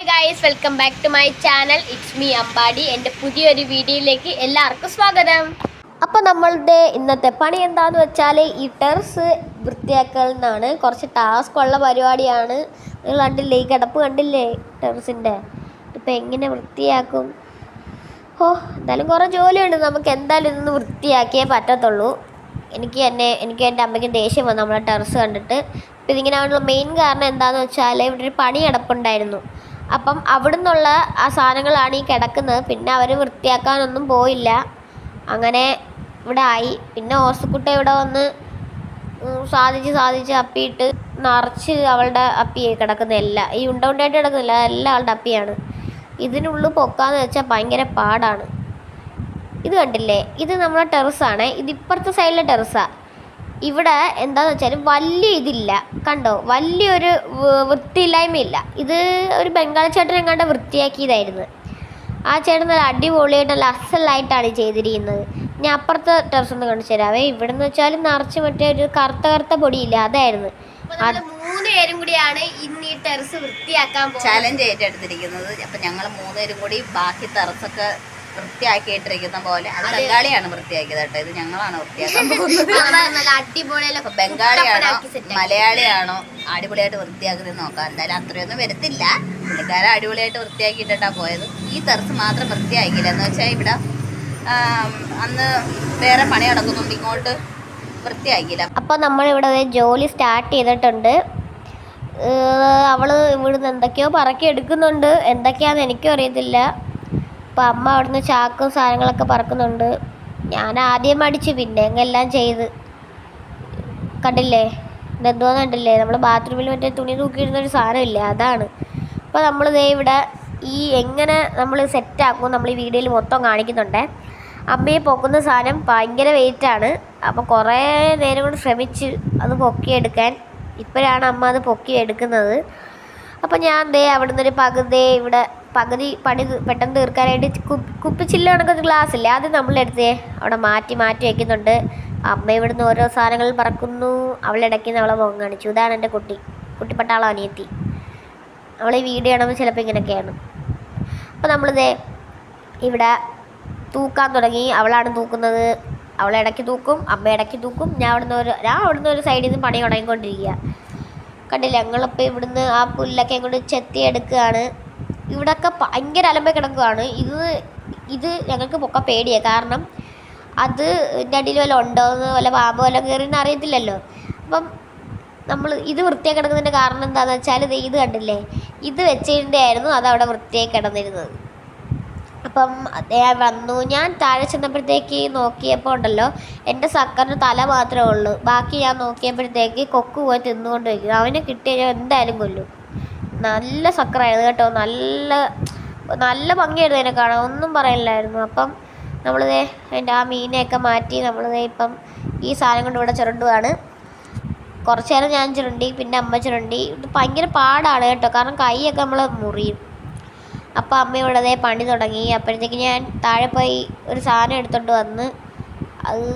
Guys welcome back to my channel. It's me Ambadi. എൻ്റെ പുതിയൊരു വീഡിയോയിലേക്ക് എല്ലാവർക്കും സ്വാഗതം. അപ്പോൾ നമ്മളുടെ ഇന്നത്തെ പണി എന്താണെന്ന് വെച്ചാൽ ഈ ടെറസ് വൃത്തിയാക്കൽ എന്നാണ്. കുറച്ച് ടാസ്ക് ഉള്ള പരിപാടിയാണ്. നിങ്ങൾ കണ്ടില്ലേ, ഈ കിടപ്പ് കണ്ടില്ലേ ടെറസിൻ്റെ? ഇപ്പം എങ്ങനെ വൃത്തിയാക്കും? എന്തായാലും കുറേ ജോലിയുണ്ട്. നമുക്ക് എന്തായാലും ഇതൊന്ന് വൃത്തിയാക്കിയേ പറ്റത്തുള്ളൂ. എനിക്ക് എൻ്റെ അമ്മയ്ക്ക് ദേഷ്യം വന്നു നമ്മളെ ടെറസ് കണ്ടിട്ട്. അപ്പോൾ ഇതിങ്ങനെ ആവാനുള്ള മെയിൻ കാരണം എന്താണെന്ന് വെച്ചാൽ ഇവിടെ ഒരു പണി കിടപ്പുണ്ടായിരുന്നു. അപ്പം അവിടെ നിന്നുള്ള ആ സാധനങ്ങളാണ് ഈ കിടക്കുന്നത്. പിന്നെ അവർ വൃത്തിയാക്കാനൊന്നും പോയില്ല. അങ്ങനെ ഇവിടെ ആയി. പിന്നെ ഓസക്കുട്ട ഇവിടെ വന്ന് സാധിച്ച് അപ്പിയിട്ട് നിറച്ച് അവളുടെ അപ്പിയായി കിടക്കുന്ന എല്ലാം. ഈ ഉണ്ടയായിട്ട് കിടക്കുന്നില്ല, എല്ലാം അവളുടെ അപ്പിയാണ്. ഇതിനുള്ളിൽ പൊക്കാന്ന് വെച്ചാൽ ഭയങ്കര പാടാണ്. ഇത് കണ്ടില്ലേ, ഇത് നമ്മളെ ടെറസാണ്. ഇത് ഇപ്പുറത്തെ സൈഡിലെ ടെറസാണ്. ഇവിടെ എന്താണെന്ന് വെച്ചാൽ വലിയ ഇതില്ല, കണ്ടോ, വലിയൊരു വൃത്തിയില്ലായ്മയില്ല. ഇത് ഒരു ബംഗാളി ചേട്ടൻ എങ്ങാണ്ട് വൃത്തിയാക്കിയതായിരുന്നു. ആ ചേട്ടൻ നല്ല അടിപൊളിയായിട്ട് നല്ല അസലായിട്ടാണ് ചെയ്തിരിക്കുന്നത്. ഞാൻ അപ്പുറത്തെ ടെറസ് ഒന്ന് കാണിച്ചു തരാവേ. ഇവിടെ നിന്ന് വെച്ചാൽ നിറച്ച് മറ്റേ ഒരു കറുത്ത പൊടിയില്ല, അതായിരുന്നു. 3 പേരും കൂടിയാണ് ഇന്ന് ഈ ടെറസ് വൃത്തിയാക്കാൻ ചലഞ്ച് ഏറ്റെടുത്തിരിക്കുന്നത്. അപ്പം ഞങ്ങൾ 3 പേരും കൂടി ബാക്കി ടെറസൊക്കെ വൃത്തിയാക്കിയിട്ടിരിക്കുന്ന പോലെ. അത് ബംഗാളിയാണ് വൃത്തിയാക്കിയത് കേട്ടോ, ഇത് ഞങ്ങളാണ് വൃത്തിയാക്കാൻ പോകുന്നത്. ബംഗാളിയാണോ മലയാളിയാണോ അടിപൊളിയായിട്ട് വൃത്തിയാക്കുന്നത് നോക്കാം. എന്തായാലും അത്രയൊന്നും വരത്തില്ല. പുള്ളിക്കാരൻ അടിപൊളിയായിട്ട് വൃത്തിയാക്കിയിട്ടാ പോയത്. ഈ ടെറസ് മാത്രം വൃത്തിയാക്കിയില്ല. എന്ന് വെച്ചാൽ ഇവിടെ അന്ന് വേറെ പണി നടക്കുന്നുണ്ട്, ഇങ്ങോട്ട് വൃത്തിയാക്കിയില്ല. അപ്പോൾ നമ്മളിവിടെ ജോലി സ്റ്റാർട്ട് ചെയ്തിട്ടുണ്ട്. അവള് ഇവിടുന്ന് എന്തൊക്കെയോ പറക്കി എടുക്കുന്നുണ്ട്. എന്തൊക്കെയാണെന്ന് എനിക്കും അറിയത്തില്ല. അപ്പോൾ അമ്മ അവിടുന്ന് ചാക്കും സാധനങ്ങളൊക്കെ പറക്കുന്നുണ്ട്. ഞാൻ ആദ്യം മടിച്ച് പിന്നെ എല്ലാം ചെയ്ത്. കണ്ടില്ലേ ഇതെന്തോന്ന് കണ്ടില്ലേ, നമ്മൾ ബാത്റൂമിൽ മറ്റേ തുണി തൂക്കിയിടുന്നൊരു സാധനമില്ലേ, അതാണ്. അപ്പോൾ നമ്മൾ ഇവിടെ ഈ എങ്ങനെ നമ്മൾ സെറ്റാക്കും നമ്മൾ ഈ വീഡിയോയിൽ മൊത്തം കാണിക്കുന്നുണ്ട്. അമ്മയെ പൊക്കുന്ന സാധനം ഭയങ്കര വെയിറ്റാണ്. അപ്പോൾ കുറേ നേരം കൊണ്ട് ശ്രമിച്ച് അത് പൊക്കിയെടുക്കാൻ. ഇപ്പോഴാണ് അമ്മ അത് പൊക്കി എടുക്കുന്നത്. അപ്പോൾ ഞാൻ അവിടുന്ന് ഒരു പകുതി പണി പെട്ടെന്ന് തീർക്കാനായിട്ട് കുപ്പിച്ചില്ല കണക്കൊരു ഗ്ലാസ് ഇല്ലേ, അത് നമ്മളെടുത്ത് അവിടെ മാറ്റി വയ്ക്കുന്നുണ്ട്. അമ്മ ഇവിടുന്ന് ഓരോ സാധനങ്ങൾ പറക്കുന്നു. അവളിടയ്ക്ക് അവളെ മുഖം കാണിച്ചു. ഇതാണ് എൻ്റെ കുട്ടിപ്പട്ടാളം അനിയത്തി. അവളെ ഈ വീഡിയോ ആണെങ്കിൽ ചിലപ്പോൾ ഇങ്ങനെയൊക്കെയാണ്. അപ്പോൾ നമ്മളിത് ഇവിടെ തൂക്കാൻ തുടങ്ങി. അവളാണ് തൂക്കുന്നത്. അവളിടയ്ക്ക് തൂക്കും, അമ്മ ഇടയ്ക്ക് തൂക്കും. ഞാൻ അവിടുന്ന് ഒരു സൈഡിൽ നിന്ന് പണി തുടങ്ങിക്കൊണ്ടിരിക്കുക. കണ്ടില്ല, ഞങ്ങളിപ്പോൾ ഇവിടുന്ന് ആ പുല്ലൊക്കെ കൊണ്ട് ചെത്തിയെടുക്കുകയാണ്. ഇവിടെയൊക്കെ ഭയങ്കര അലമ്പ കിടക്കുകയാണ്. ഇത് ഞങ്ങൾക്ക് പൊക്ക പേടിയാണ്. കാരണം അത് ഇതിൻ്റെ അടിയിൽ വല്ല ഉണ്ടോയെന്ന് വല്ല പാമ്പ് വല്ല കയറിയെന്ന് അറിയത്തില്ലല്ലോ. അപ്പം നമ്മൾ ഇത് വൃത്തിയായി കിടക്കുന്നതിൻ്റെ കാരണം എന്താണെന്ന് വെച്ചാൽ ഇത് കണ്ടില്ലേ, ഇത് വെച്ചതിൻ്റെ ആയിരുന്നു അതവിടെ വൃത്തിയായി കിടന്നിരുന്നത്. അപ്പം അദ്ദേഹം വന്നു. ഞാൻ താഴെ ചെന്നപ്പോഴത്തേക്ക് നോക്കിയപ്പോൾ ഉണ്ടല്ലോ, എൻ്റെ സക്കറിന് തല മാത്രമേ ഉള്ളൂ. ബാക്കി ഞാൻ നോക്കിയപ്പോഴത്തേക്ക് കൊക്ക് പോയി തിന്നുകൊണ്ട് വയ്ക്കും. അവനെ കിട്ടിയ എന്തായാലും കൊല്ലും. നല്ല സക്കറായിരുന്നു കേട്ടോ, നല്ല ഭംഗിയായിരുന്നു അതിനെ കാണാൻ, ഒന്നും പറയില്ലായിരുന്നു. അപ്പം അതിൻ്റെ ആ മീനെയൊക്കെ മാറ്റി ഇപ്പം ഈ സാധനം കൊണ്ട് ഇവിടെ ചുരണ്ടുകയാണ്. കുറച്ച് നേരം ഞാൻ ചുരണ്ടി, പിന്നെ അമ്മ ചുരണ്ടി. ഇത് ഭയങ്കര പാടാണ് കേട്ടോ, കാരണം കൈയൊക്കെ നമ്മൾ മുറിയും. അപ്പോൾ അമ്മ ഇവിടെ പണി തുടങ്ങി. അപ്പോഴത്തേക്ക് ഞാൻ താഴെ പോയി ഒരു സാധനം എടുത്തുകൊണ്ട് വന്ന്, അത്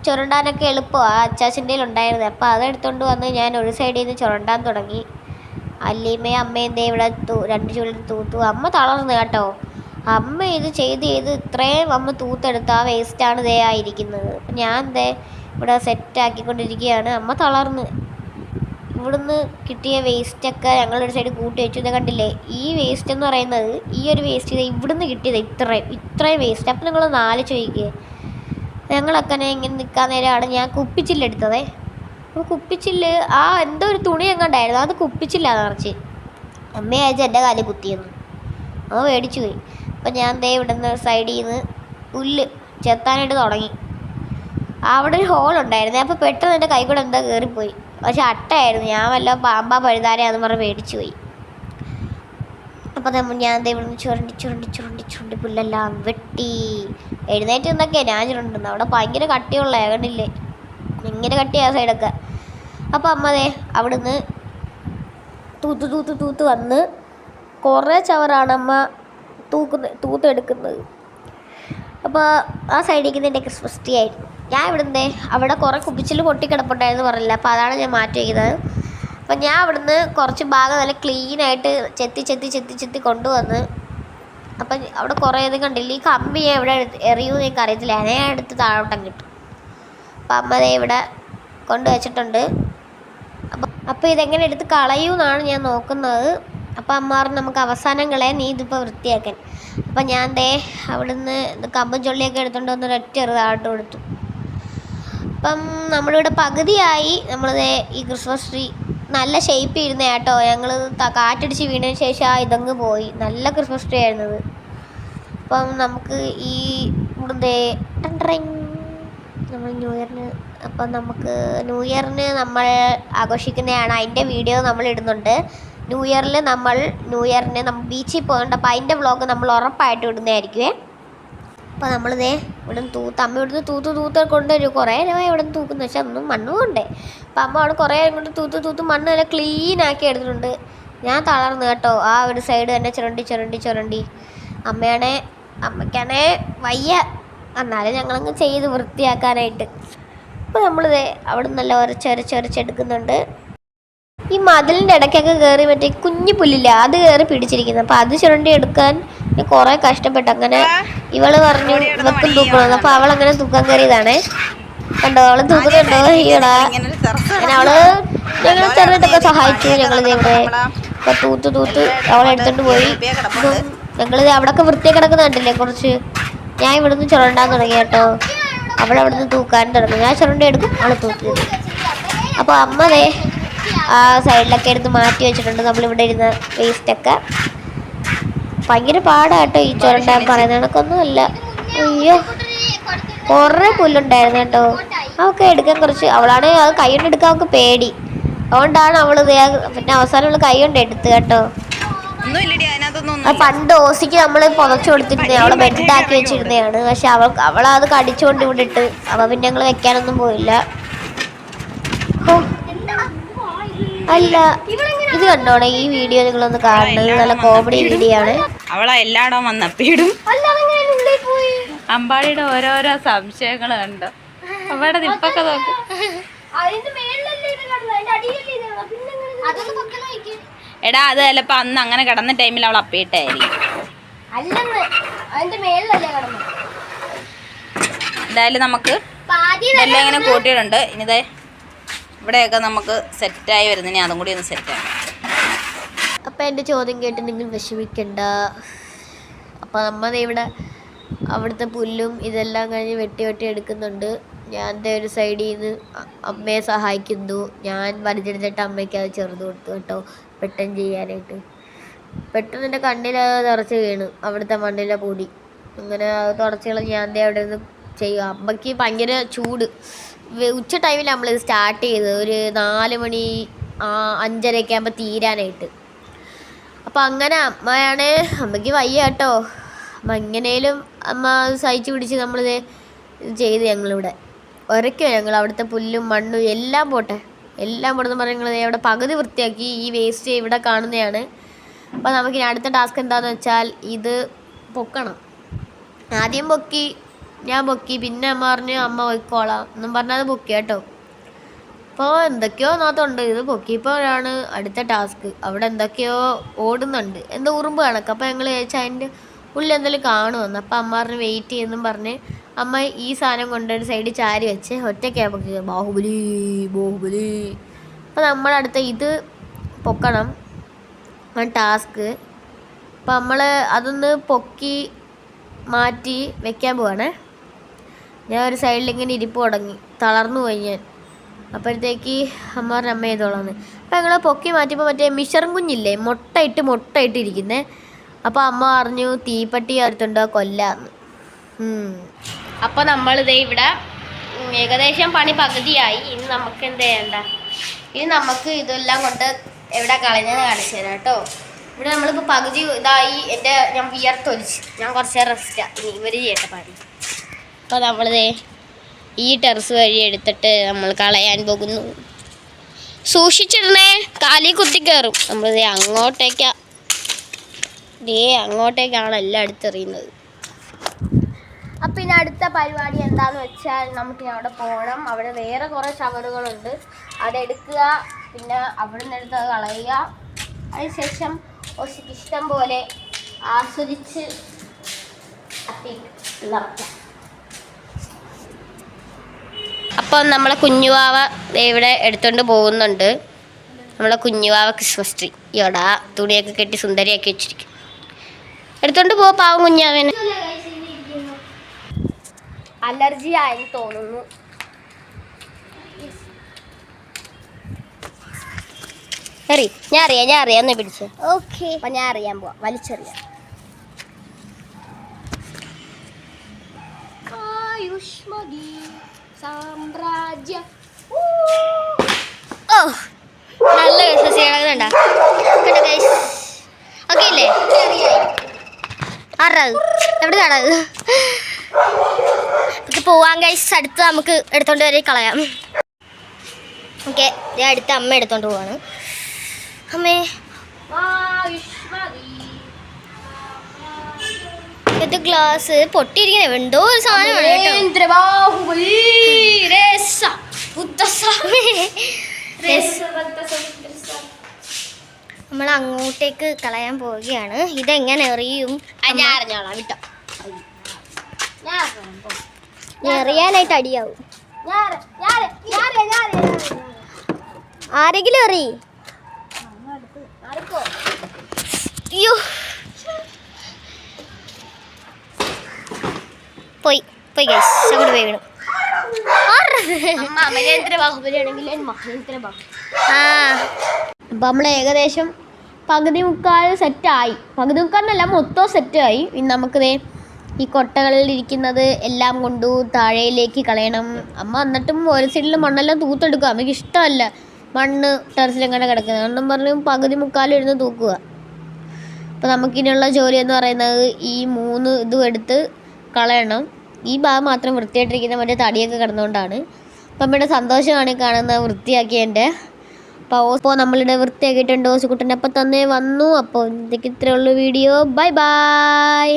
ചുരണ്ടാനൊക്കെ എളുപ്പമാണ്. അച്ചാച്ചൻ്റെ ഉണ്ടായിരുന്നത്. അപ്പോൾ അതെടുത്തുകൊണ്ട് വന്ന് ഞാൻ ഒരു സൈഡിൽ നിന്ന് ചുരണ്ടാൻ തുടങ്ങി. അല്ലീമ്മയും അമ്മയും ഇവിടെ 2 ചുള്ളിൽ തൂത്തു. അമ്മ തളർന്നു കേട്ടോ. അമ്മ ഇത് ചെയ്ത് ഇത്രയും അമ്മ തൂത്തെടുത്ത് ആ വേസ്റ്റാണ് ആയിരിക്കുന്നത്. ഞാൻ ഇവിടെ സെറ്റാക്കിക്കൊണ്ടിരിക്കുകയാണ്. അമ്മ തളർന്ന്. ഇവിടുന്ന് കിട്ടിയ വേസ്റ്റൊക്കെ ഞങ്ങളൊരു സൈഡ് കൂട്ടി വെച്ചു. ഇത് കണ്ടില്ലേ, ഈ വേസ്റ്റ് എന്ന് പറയുന്നത്, ഈ ഒരു വേസ്റ്റ് ഇവിടുന്ന് കിട്ടിയത് ഇത്രയും വേസ്റ്റ്. അപ്പം നിങ്ങളൊന്ന് ആലോചിക്കുക. ഞങ്ങളൊക്കെ ഇങ്ങനെ നിൽക്കാൻ നേരമാണ് ഞാൻ കുപ്പിച്ചില്ലെടുത്തത്. അപ്പോൾ കുപ്പിച്ചില്ല് എന്തോ ഒരു തുണി എങ്ങാണ്ടായിരുന്നു, അത് കുപ്പിച്ചില്ല നിറച്ച്. അമ്മയയച്ച് എൻ്റെ കാലിൽ കുത്തിയെന്ന് അത് മേടിച്ചു പോയി. അപ്പം ഞാൻ ഇവിടുന്ന് സൈഡിൽ നിന്ന് പുല്ല് ചെത്താനായിട്ട് തുടങ്ങി. അവിടെ ഒരു ഹോൾ ഉണ്ടായിരുന്നു. അപ്പോൾ പെട്ടെന്ന് എൻ്റെ കൈ കൂടെ എന്തോ കയറിപ്പോയി. പക്ഷെ അട്ടയായിരുന്നു. ഞാൻ വല്ല പാമ്പാ പഴുതാരയാന്ന് പറഞ്ഞ് മേടിച്ചു പോയി. അപ്പം ഞാൻ ഇവിടുന്ന് ചുരണ്ടി പുല്ലെല്ലാം വെട്ടി എഴുന്നേറ്റ് നിന്നൊക്കെയാണ് ഞാൻ ചുരണ്ടുന്നത്. അവിടെ ഭയങ്കര കട്ടിയുള്ള കണ്ടില്ലേ, ഇങ്ങനെ കട്ടിയാ സൈഡൊക്കെ. അപ്പം അമ്മ അവിടുന്ന് തൂത്ത് വന്ന് കുറേ ചവറാണ് അമ്മ തൂത്തെടുക്കുന്നത്. അപ്പോൾ ആ സൈഡിലേക്ക് എൻ്റെ ക്രിസ്മസ് ട്രീ ആയിരുന്നു. ഞാൻ അവിടെ കുറേ കുപ്പിച്ചിൽ പൊട്ടിക്കിടപ്പുണ്ടായിരുന്നു പറഞ്ഞില്ല. അപ്പോൾ അതാണ് ഞാൻ മാറ്റി വയ്ക്കുന്നത്. അപ്പം ഞാൻ അവിടുന്ന് കുറച്ച് ഭാഗം നല്ല ക്ലീനായിട്ട് ചെത്തി കൊണ്ടുവന്ന്. അപ്പം അവിടെ കുറേ ഇത് കണ്ടില്ല, ഈ കമ്പി ഞാൻ ഇവിടെ എറിയുമെന്ന് എനിക്ക് അറിയത്തില്ല, ഞാൻ എടുത്ത് താഴോട്ടം കിട്ടും. അപ്പം അമ്മ ദേ ഇവിടെ കൊണ്ടുവച്ചിട്ടുണ്ട്. അപ്പോൾ ഇതെങ്ങനെ എടുത്ത് കളയൂന്നാണ് ഞാൻ നോക്കുന്നത്. അപ്പം അമ്മ പറഞ്ഞു നമുക്ക് അവസാനം കളയാൻ, നീ ഇതിപ്പോൾ വൃത്തിയാക്കാൻ. അപ്പം ഞാൻ ദേ അവിടുന്ന് കമ്പും ചൊള്ളിയൊക്കെ എടുത്തുകൊണ്ട് വന്ന് ഒരൊറ്റ താഴോട്ട് കൊടുത്തു. അപ്പം നമ്മളിവിടെ പകുതിയായി. നമ്മളിതേ ഈ ക്രിസ്മസ് ട്രീ നല്ല ഷേപ്പ് ഇരുന്ന കേട്ടോ. ഞങ്ങൾ കാറ്റടിച്ച് വീണതിന് ശേഷം ഇതങ്ങ് പോയി. നല്ല ക്രിസ്മസ് ട്രീ ആയിരുന്നത്. അപ്പം നമുക്ക് ഈ ഇവിടുത്തെ നമ്മൾ ന്യൂ ഇയറിന് നമ്മൾ ആഘോഷിക്കുന്നതാണ്. അതിൻ്റെ വീഡിയോ നമ്മൾ ഇടുന്നുണ്ട്. ന്യൂ ഇയറിന് നമ്മൾ ബീച്ചിൽ പോകുന്നുണ്ട്. അപ്പോൾ അതിൻ്റെ വ്ളോഗ് നമ്മൾ ഉറപ്പായിട്ട് ഇടുന്നതായിരിക്കുമേ. അപ്പോൾ നമ്മളിതേ ഇവിടുന്ന് അമ്മ ഇവിടുന്ന് തൂത്ത് കൊണ്ടുവരും. കുറേ നേരം ഇവിടുന്ന് തൂക്കുന്ന വെച്ചാൽ ഒന്നും മണ്ണ് കൊണ്ടേ. അപ്പം അമ്മ അവിടെ കുറേ കൊണ്ട് തൂത്ത് മണ്ണ് നല്ല ക്ലീനാക്കി എടുത്തിട്ടുണ്ട്. ഞാൻ തളർന്നു കേട്ടോ. ആ ഒരു സൈഡ് തന്നെ ചുരണ്ടി അമ്മയ്ക്കാണേ വയ്യ. എന്നാലും ഞങ്ങളങ്ങ് ചെയ്ത് വൃത്തിയാക്കാനായിട്ട്. അപ്പോൾ നമ്മളിതേ അവിടെ നല്ല ഉരച്ചെടുക്കുന്നുണ്ട്. ഈ മതിലിൻ്റെ ഇടയ്ക്കൊക്കെ കയറി മറ്റേ കുഞ്ഞു പുല്ലില്ല, അത് കയറി പിടിച്ചിരിക്കുന്നത്. അപ്പോൾ അത് ചുരണ്ടി എടുക്കാൻ കുറേ കഷ്ടപ്പെട്ടു. അങ്ങനെ ഇവള് പറഞ്ഞു ഇവക്കും തൂക്കണമെന്ന്. അപ്പോൾ അവളങ്ങനെ തൂക്കാൻ കയറിയതാണേ. കണ്ടോ അവള് തൂക്കുന്നുണ്ടോ? ഈടാ അങ്ങനെ ഞങ്ങൾ ചെറുതായിട്ടൊക്കെ സഹായിച്ചു. ഞങ്ങളിത് ഇവിടെ അപ്പോൾ തൂത്ത് അവളെടുത്തോണ്ട് പോയി. ഞങ്ങളിത് അവിടെയൊക്കെ വൃത്തിയാക്കി കിടക്കുന്ന കണ്ടില്ലേ കുറച്ച്. ഞാൻ ഇവിടുന്ന് ചുരണ്ടാൻ തുടങ്ങി കേട്ടോ. അവളവിടുന്ന് തൂക്കാൻ തുടങ്ങി. ഞാൻ ചുരണ്ടി എടുക്കും, അവൾ തൂക്കി. അപ്പോൾ അമ്മ ദേ ആ സൈഡിലൊക്കെ എടുത്ത് മാറ്റി വെച്ചിട്ടുണ്ട് നമ്മളിവിടെ ഇരുന്ന വേസ്റ്റൊക്കെ. ഭയങ്കര പാടാട്ടോ ഈ ചുരണ്ടാൻ, പറയുന്ന കണക്കൊന്നുമല്ല. അയ്യോ കുറേ പുല്ലുണ്ടായിരുന്നു കേട്ടോ. അവൾക്ക് എടുക്കാൻ കുറച്ച്, അവളാണെങ്കിൽ അത് കൈ കൊണ്ട് എടുക്കാൻ അവൾക്ക് പേടി. അതുകൊണ്ടാണ് അവൾ പിന്നെ അവസാനം അവൾ കൈ കൊണ്ട് എടുത്ത് കേട്ടോ. പണ്ട് ഓസിക്ക് നമ്മൾ പുതച്ചു കൊടുത്തിരുന്നേ, അവളെ ബെഡാക്കി വെച്ചിരുന്നതാണ്. പക്ഷെ അവളത് കടിച്ചുകൊണ്ട് ഇവിടെ ഇട്ട്. അപ്പോൾ പിന്നെ ഞങ്ങൾ വെക്കാനൊന്നും പോയില്ല. അല്ല ഇത് കണ്ടോണേ, ഈ വീഡിയോ നിങ്ങളൊന്ന് കാണണം. നല്ല കോമഡി വീഡിയോ ആണ്. അവളെ എല്ലായിടവും വന്നപ്പിടും. അമ്പാടിയുടെ ഓരോരോ സംശയങ്ങൾ കണ്ടോ. അവിടെ നിപ്പൊക്കെ നോക്കും. എടാ അത് ചിലപ്പോ അന്ന് അങ്ങനെ കിടന്ന ടൈമിൽ അവൾ അപ്പിയിട്ടായിരിക്കും. എന്തായാലും നമുക്ക് ഇതെല്ലാം ഇങ്ങനെ കൂട്ടിയിട്ടുണ്ട്. ഇനിതേ ഇവിടെയൊക്കെ നമുക്ക് സെറ്റായി വരുന്നതിന് അതും കൂടി ഒന്ന് സെറ്റാണ്. അപ്പം എൻ്റെ ചോദ്യം കേട്ട് നിങ്ങൾ വിഷമിക്കണ്ട. അപ്പം നമ്മൾ ഇവിടെ അവിടുത്തെ പുല്ലും ഇതെല്ലാം കഴിഞ്ഞ് വെട്ടി എടുക്കുന്നുണ്ട്. ഞാൻ എൻ്റെ ഒരു സൈഡിൽ നിന്ന് അമ്മയെ സഹായിക്കുന്നു. ഞാൻ വലുതെടുത്തിട്ട് അമ്മയ്ക്ക് അത് ചെറുത് കൊടുത്തു കേട്ടോ, പെട്ടെന്ന് ചെയ്യാനായിട്ട്. പെട്ടെന്ന് എൻ്റെ കണ്ണിൽ തുറച്ച് വീണു അവിടുത്തെ മണ്ണിലെ പൊടി. അങ്ങനെ അത് തുടച്ച് കളഞ്ഞ് ഞാൻ അവിടെ നിന്ന് ചെയ്യുക. അമ്മയ്ക്ക് ഭയങ്കര ചൂട്. ഉച്ച ടൈമിൽ നമ്മളിത് സ്റ്റാർട്ട് ചെയ്തത് ഒരു 4 മണി 5:30 ആകുമ്പോൾ തീരാനായിട്ട്. അപ്പം അങ്ങനെ അമ്മയാണ്, അമ്മയ്ക്ക് വയ്യ കേട്ടോ. അപ്പം എങ്ങനെയും അമ്മ സഹിച്ച് പിടിച്ച് നമ്മളിത് ചെയ്ത് ഞങ്ങളിവിടെ ഉരയ്ക്കുക. ഞങ്ങൾ അവിടുത്തെ പുല്ലും മണ്ണും എല്ലാം പോട്ടെ, എല്ലാം പോട്ടെന്ന് പറഞ്ഞാൽ ഞങ്ങൾ ഇവിടെ പകുതി വൃത്തിയാക്കി. ഈ വേസ്റ്റ് ഇവിടെ കാണുന്നതാണ്. അപ്പോൾ നമുക്കിനി അടുത്ത ടാസ്ക് എന്താണെന്ന് വെച്ചാൽ ഇത് പൊക്കണം. ആദ്യം ഞാൻ പൊക്കി, പിന്നെ അമ്മ പറഞ്ഞു അമ്മ പൊയ്ക്കോളാം എന്നും പറഞ്ഞാൽ അത് പൊക്കി കേട്ടോ. അപ്പോൾ എന്തൊക്കെയോ അതിനകത്തുണ്ട്. ഇത് പൊക്കിയപ്പോഴാണ് അടുത്ത ടാസ്ക്. അവിടെ എന്തൊക്കെയോ ഓടുന്നുണ്ട്, എന്തോ ഉറുമ്പ് കണക്ക്. അപ്പോൾ ഞങ്ങൾ ചോദിച്ചാൽ അതിൻ്റെ ഉള്ളിൽ എന്തെങ്കിലും കാണുമെന്ന്. അപ്പോൾ അമ്മ പറഞ്ഞ് വെയിറ്റ് ചെയ്യുമെന്നും പറഞ്ഞ് അമ്മ ഈ സാധനം കൊണ്ടൊരു സൈഡിൽ ചാരി വെച്ച് ഒറ്റയ്ക്കാണ് പൊക്കി. ബാഹുബലി. അപ്പോൾ നമ്മളടുത്ത ഇത് പൊക്കണം ടാസ്ക്. അപ്പോൾ നമ്മൾ അതൊന്ന് പൊക്കി മാറ്റി വെക്കാൻ പോവാണേ. ഞാൻ ഒരു സൈഡിൽ ഇങ്ങനെ ഇരിപ്പ് തുടങ്ങി, തളർന്നു പോയി ഞാൻ. അപ്പോഴത്തേക്ക് അമ്മ പറഞ്ഞ അമ്മ ചെയ്തോളാന്ന്. അപ്പോൾ ഞങ്ങൾ പൊക്കി മാറ്റിയപ്പോൾ മറ്റേ മിഷറും കുഞ്ഞില്ലേ, മുട്ടയിട്ട് ഇരിക്കുന്നേ. അപ്പോൾ അമ്മ പറഞ്ഞു തീപ്പട്ടി അടുത്തുണ്ടോ കൊല്ലാന്ന്. അപ്പോൾ നമ്മളിതേ ഇവിടെ ഏകദേശം പണി പകുതിയായി. ഇനി നമുക്ക് എന്ത് ചെയ്യണ്ട, ഇനി നമുക്ക് ഇതെല്ലാം കൊണ്ട് എവിടെ കളഞ്ഞത് കാണിച്ചു തരാം കേട്ടോ. ഇവിടെ നമ്മളിപ്പോൾ പകുതി ഇതായി. ഞാൻ വിയർത്തൊലിച്ച്, ഞാൻ കുറച്ച് നേരം റെസ്റ്റാണ്. ഇനി ഇവർ ചെയ്യട്ടെ പണി. അപ്പോൾ നമ്മളിതേ ഈ ടെറസ് വഴി എടുത്തിട്ട് നമ്മൾ കളയാൻ പോകുന്നു. സൂക്ഷിച്ചിടണേ, കാലിൽ കുത്തി കയറും. നമ്മളിതേ അങ്ങോട്ടേക്കാണ് എല്ലാം എടുത്തെറിയുന്നത്. അപ്പം ഇനി അടുത്ത പരിപാടി എന്താണെന്ന് വെച്ചാൽ നമുക്ക് അവിടെ പോകണം. അവിടെ വേറെ കുറേ ഷവറുകളുണ്ട്, അതെടുക്കുക. പിന്നെ അവിടെ നിന്ന് എടുത്ത് അത് കളയുക. അതിനുശേഷം ഓശയ്ക്ക് ഇഷ്ടം പോലെ ആസ്വദിച്ച് നിറയ്ക്കാം. അപ്പം നമ്മളെ കുഞ്ഞുവാവ ഇവിടെ എടുത്തോണ്ട് പോകുന്നുണ്ട്. നമ്മളെ കുഞ്ഞുവാവ ക്രിസ്മസ് ട്രീ ഇയോടാ തുണിയൊക്കെ കെട്ടി സുന്ദരിയാക്കി വെച്ചിരിക്കും. എടുത്തോണ്ട് പോവാ പാവം കുഞ്ഞാവന്. അലർജി ആയെന്ന് തോന്നുന്നു. ഞാൻ അറിയാന്ന് പിടിച്ചു. ഓക്കെ, അപ്പൊ ഞാൻ അറിയാൻ പോവാ. വലിച്ചെറിയാം. സാമ്രാജ്യ ഓ നല്ല വിശ്വസിക്കണ്ട. ഓക്കെ ഇല്ലേ? ആറത് എവിടെ കാണത്? പോവാൻ ഗൈസ്. അടുത്ത് നമുക്ക് എടുത്തോണ്ട് വരെ കളയാം. ഓക്കെ, ഞാൻ അടുത്ത അമ്മ എടുത്തോണ്ട് പോവാണ്. അമ്മേ ഇത് ഗ്ലാസ് പൊട്ടിയിരിക്കണേ. എന്തോ ഒരു സാധനമാണ്. നമ്മൾ അങ്ങോട്ടേക്ക് കളയാൻ പോവുകയാണ്. ഇതെങ്ങനെ എറിയും? ഞാൻ അറിഞ്ഞോളാം വിട്ടോ. എറിയാനായിട്ട് അടിയാവും. ആരെങ്കിലും എറി. അയ്യോ പോയി പോയി ഗൈസ്. അങ്ങോട്ട് പോയി വീണു. അപ്പം നമ്മൾ ഏകദേശം പകുതി മുക്കാൽ സെറ്റായി. പകുതി മുക്കാലിനല്ല, മൊത്തം സെറ്റായി. ഇനി നമുക്കിതേ ഈ കൊട്ടകളിൽ ഇരിക്കുന്നത് എല്ലാം കൊണ്ടു താഴേയിലേക്ക് കളയണം. അമ്മ എന്നിട്ടും ഒരു സൈഡിൽ മണ്ണെല്ലാം തൂത്തെടുക്കുക. അമ്മയ്ക്ക് ഇഷ്ടമല്ല മണ്ണ് ടെറസിലെങ്ങനെ കിടക്കുന്നത്. അതുകൊണ്ടും പറഞ്ഞു പകുതി മുക്കാലും ഇരുന്ന് തൂക്കുക. അപ്പോൾ നമുക്കിനിയുള്ള ജോലി എന്ന് പറയുന്നത് ഈ 3 ഇതും എടുത്ത് കളയണം. ഈ ഭാഗം മാത്രം വൃത്തിയായിട്ടിരിക്കുന്ന മറ്റേ തടിയൊക്കെ കിടന്നുകൊണ്ടാണ്. അപ്പം അമ്മയുടെ സന്തോഷമാണ് കാണുന്നത് വൃത്തിയാക്കിയതിൻ്റെ. അപ്പോൾ നമ്മളിവിടെ വൃത്തിയാക്കിയിട്ടുണ്ട്. ഓസുകുട്ടൻ്റെ അപ്പം തന്നെ വന്നു. അപ്പോൾ ഇതൊക്കെ ഇത്രയേ ഉള്ളൂ വീഡിയോ. Bye bye.